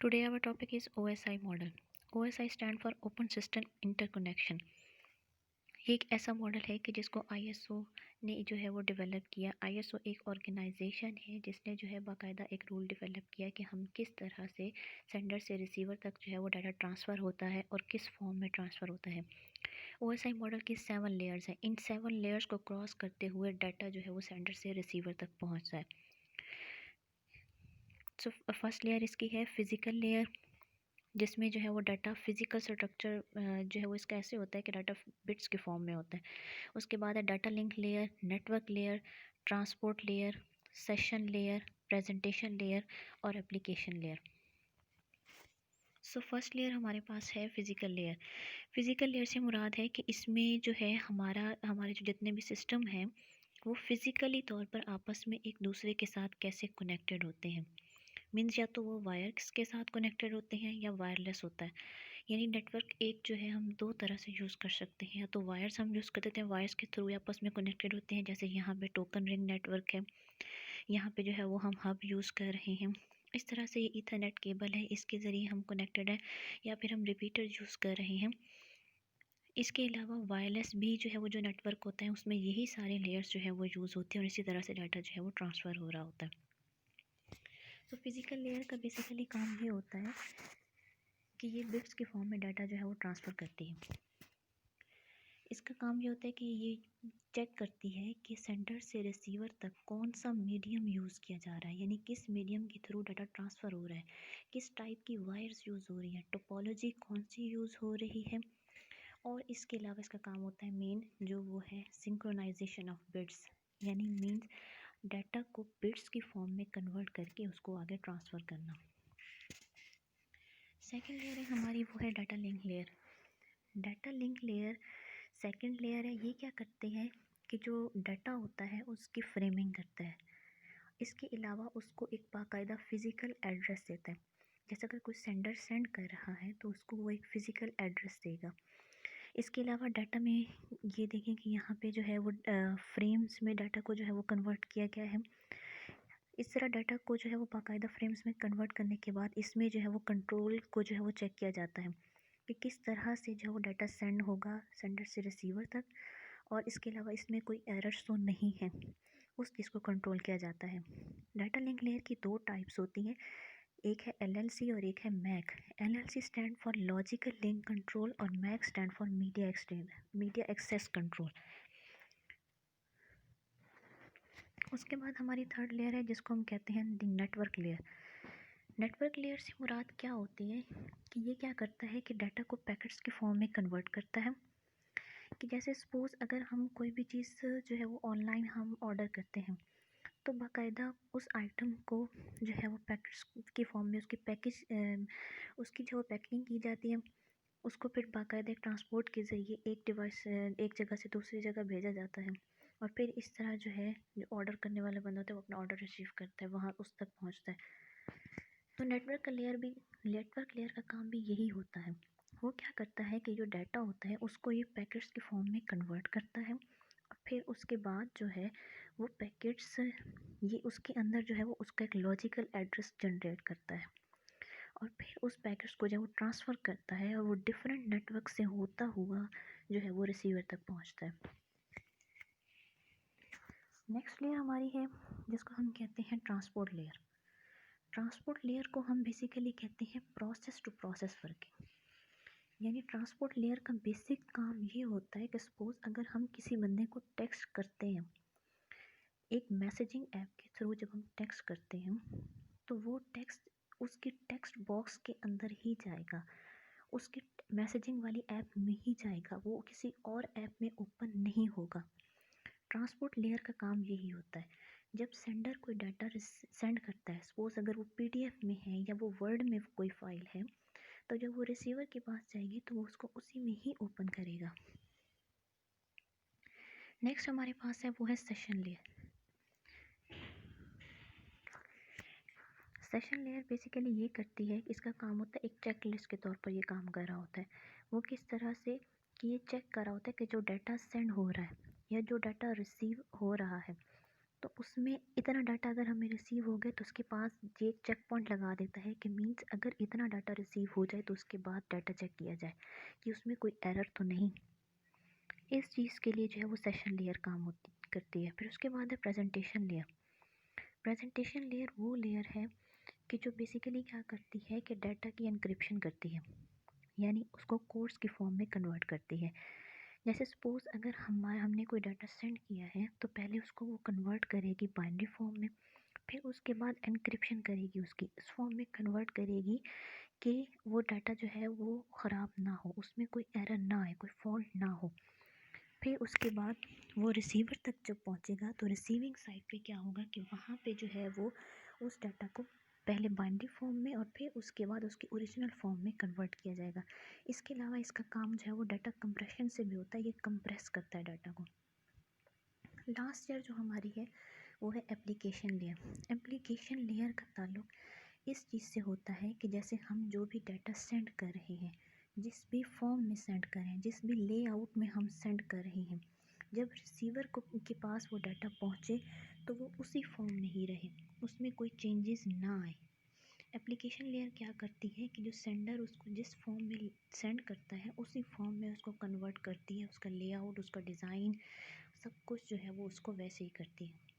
Today our topic is OSI model. OSI stand for Open System Interconnection. ये एक ऐसा model है कि जिसको ISO ने जो है वो डेवलप किया। ISO एक ऑर्गेनाइजेशन है जिसने जो है बाकायदा एक रूल डेवलप किया कि हम किस तरह से सेंडर से रिसीवर तक जो है वो डाटा ट्रांसफ़र होता है और किस फॉर्म में ट्रांसफ़र होता है। OSI मॉडल की 7 लेयर्स हैं। इन 7 लेयर्स को क्रॉस करते हुए डाटा जो है वो सेंडर से रिसीवर तक पहुँचता है। सो फर्स्ट लेयर इसकी है फिज़िकल लेयर, जिसमें जो है वो डाटा फिज़िकल स्ट्रक्चर जो है वो इसका ऐसे होता है कि डाटा बिट्स के फॉर्म में होता है। उसके बाद है data link layer, network layer, transport layer, session layer, presentation layer और application layer. So first layer हमारे पास है फ़िज़िकल लेयर। फ़िज़िकल लेयर से मुराद है कि इसमें जो है हमारे जो जितने भी सिस्टम हैं वो फ़िज़िकली तौर पर आपस में एक दूसरे के साथ कैसे कनेक्टेड होते हैं। मीन्स या तो वो वायर्स के साथ कनेक्टेड होते हैं या वायरलेस होता है। यानी नेटवर्क एक जो है हम दो तरह से यूज़ कर सकते हैं। या तो वायर्स हम यूज़ करते हैं, वायर्स के थ्रू आपस में कनेक्टेड होते हैं, जैसे यहाँ पे टोकन रिंग नेटवर्क है, यहाँ पे जो है वो हम हब यूज़ कर रहे हैं। इस तरह से ये ईथरनेट केबल है, इसके ज़रिए हम कनेक्टेड है, या फिर हम रिपीटर यूज़ कर रहे हैं। इसके अलावा वायरलेस भी जो है वो जो नेटवर्क होता है उसमें यही सारे लेयर्स जो है वो यूज़ होते हैं और इसी तरह से डाटा जो है वो ट्रांसफ़र हो रहा होता है। तो फिज़िकल लेयर का बेसिकली काम ये होता है कि ये बिट्स के फॉर्म में डाटा जो है वो ट्रांसफ़र करती है। इसका काम ये होता है कि ये चेक करती है कि सेंडर से रिसीवर तक कौन सा मीडियम यूज़ किया जा रहा है, यानी किस मीडियम के थ्रू डाटा ट्रांसफ़र हो रहा है, किस टाइप की वायर्स यूज़ हो रही हैं, टोपोलॉजी कौन सी यूज़ हो रही है। और इसके अलावा इसका काम होता है मेन जो वो है सिंक्रोनाइजेशन ऑफ बिट्स, यानी मीन्स डाटा को बिट्स की फॉर्म में कन्वर्ट करके उसको आगे ट्रांसफ़र करना। सेकेंड लेयर है हमारी वो है data link layer. Data link layer second layer है। ये क्या करते हैं कि जो डाटा होता है उसकी फ्रेमिंग करता है। इसके अलावा उसको एक बाकायदा फ़िज़िकल एड्रेस देता है। जैसे अगर कोई सेंडर सेंड कर रहा है तो उसको वो एक फ़िज़िकल एड्रेस देगा। इसके अलावा डाटा में ये देखें कि यहाँ पे जो है वो फ्रेम्स में डाटा को जो है वो कन्वर्ट किया गया है। इस तरह डाटा को जो है वो बाकायदा फ्रेम्स में कन्वर्ट करने के बाद इसमें जो है वो कंट्रोल को जो है वो चेक किया जाता है कि किस तरह से जो है वो डाटा सेंड होगा सेंडर से रिसीवर तक, और इसके अलावा इसमें कोई एरर्स तो नहीं है, उस चीज़ को कंट्रोल किया जाता है। डाटा लिंक लेयर की दो टाइप्स होती हैं, एक है LLC और एक है MAC. LLC stand for logical link control और MAC stand for media access control. उसके बाद हमारी थर्ड लेयर है जिसको हम कहते हैं नेटवर्क लेयर। नेटवर्क लेयर से मुराद क्या होती है कि ये क्या करता है कि डाटा को पैकेट्स के फॉर्म में कन्वर्ट करता है। कि जैसे सपोज़ अगर हम कोई भी चीज़ जो है वो ऑनलाइन हम ऑर्डर करते हैं तो बाकायदा उस आइटम को जो है वो पैकेट्स के फॉर्म में उसकी जो पैकिंग की जाती है, उसको फिर बाकायदा एक ट्रांसपोर्ट के ज़रिए एक डिवाइस एक जगह से दूसरी जगह भेजा जाता है, और फिर इस तरह जो है जो ऑर्डर करने वाला बंदा होता है वो अपना ऑर्डर रिसीव करता है, वहाँ उस तक पहुँचता है। तो नेटवर्क लेयर का काम भी यही होता है। वो क्या करता है कि जो डाटा होता है उसको ये पैकेट्स के फॉर्म में कन्वर्ट करता है, और फिर उसके बाद जो है वो पैकेट्स ये उसके अंदर जो है वो उसका एक लॉजिकल एड्रेस जनरेट करता है, और फिर उस पैकेट्स को जो वो ट्रांसफ़र करता है और वो डिफरेंट नेटवर्क से होता हुआ जो है वो रिसीवर तक पहुंचता है। नेक्स्ट लेयर हमारी है जिसको हम कहते हैं ट्रांसपोर्ट लेयर। ट्रांसपोर्ट लेयर को हम बेसिकली कहते हैं प्रोसेस टू प्रोसेस वर्किंग। यानी ट्रांसपोर्ट लेयर का बेसिक काम ये होता है कि सपोज़ अगर हम किसी बंदे को टेक्स्ट करते हैं, एक मैसेजिंग ऐप के थ्रू जब हम टेक्स्ट करते हैं तो वो टेक्स्ट उसकी टेक्स्ट बॉक्स के अंदर ही जाएगा, उसकी मैसेजिंग वाली ऐप में ही जाएगा, वो किसी और ऐप में ओपन नहीं होगा। ट्रांसपोर्ट लेयर का काम यही होता है। जब सेंडर कोई डाटा सेंड करता है, सपोज़ अगर वो PDF में है या वो वर्ड में कोई फाइल है, तो जब वो रिसीवर के पास जाएगी तो वो उसको उसी में ही ओपन करेगा। नेक्स्ट हमारे पास है वो है session layer. Session layer basically ये करती है कि इसका काम होता है एक चेक लिस्ट के तौर पर ये काम कर रहा होता है। वो किस तरह से कि ये चेक कर रहा होता है कि जो डाटा सेंड हो रहा है या जो डाटा रिसीव हो रहा है तो उसमें इतना डाटा अगर हमें रिसीव हो गया तो उसके पास ये चेक पॉइंट लगा देता है कि मीन्स अगर इतना डाटा रिसीव हो जाए तो उसके बाद डाटा चेक किया जाए कि उसमें कोई एरर तो नहीं। इस चीज़ के लिए जो है वो सेशन लेयर काम होती करती है। फिर उसके बाद है प्रेजेंटेशन लेयर। प्रेजेंटेशन लेयर वो लेयर है कि जो बेसिकली क्या करती है कि डाटा की एन्क्रिप्शन करती है, यानी उसको कोड्स की फॉर्म में कन्वर्ट करती है। जैसे सपोज़ अगर हमने कोई डाटा सेंड किया है तो पहले उसको वो कन्वर्ट करेगी बाइनरी फॉर्म में, फिर उसके बाद एन्क्रिप्शन करेगी, उसकी इस फॉर्म में कन्वर्ट करेगी कि वो डाटा जो है वो ख़राब ना हो, उसमें कोई एरर ना आए, कोई फॉल्ट ना हो। फिर उसके बाद वो रिसीवर तक जब पहुंचेगा तो रिसीविंग साइड पे क्या होगा कि वहाँ पे जो है वो उस डाटा को पहले बाइनरी फॉर्म में और फिर उसके बाद उसकी ओरिजिनल फॉर्म में कन्वर्ट किया जाएगा। इसके अलावा इसका काम जो है वो डाटा कंप्रेशन से भी होता है, ये कंप्रेस करता है डाटा को। लास्ट ईयर जो हमारी है वो है एप्लीकेशन लेयर। एप्लीकेशन लेयर का ताल्लुक इस चीज़ से होता है कि जैसे हम जो भी डाटा सेंड कर रहे हैं, जिस भी फॉर्म में सेंड कर रहे हैं, जिस भी लेआउट में हम सेंड कर रहे हैं, जब रिसीवर को के पास वो डाटा पहुँचे तो वो उसी फॉर्म में ही रहे, उसमें कोई चेंजेस ना आए। एप्लीकेशन लेयर क्या करती है कि जो सेंडर उसको जिस फॉर्म में सेंड करता है उसी फॉर्म में उसको कन्वर्ट करती है, उसका लेआउट, उसका डिज़ाइन, सब कुछ जो है वो उसको वैसे ही करती है।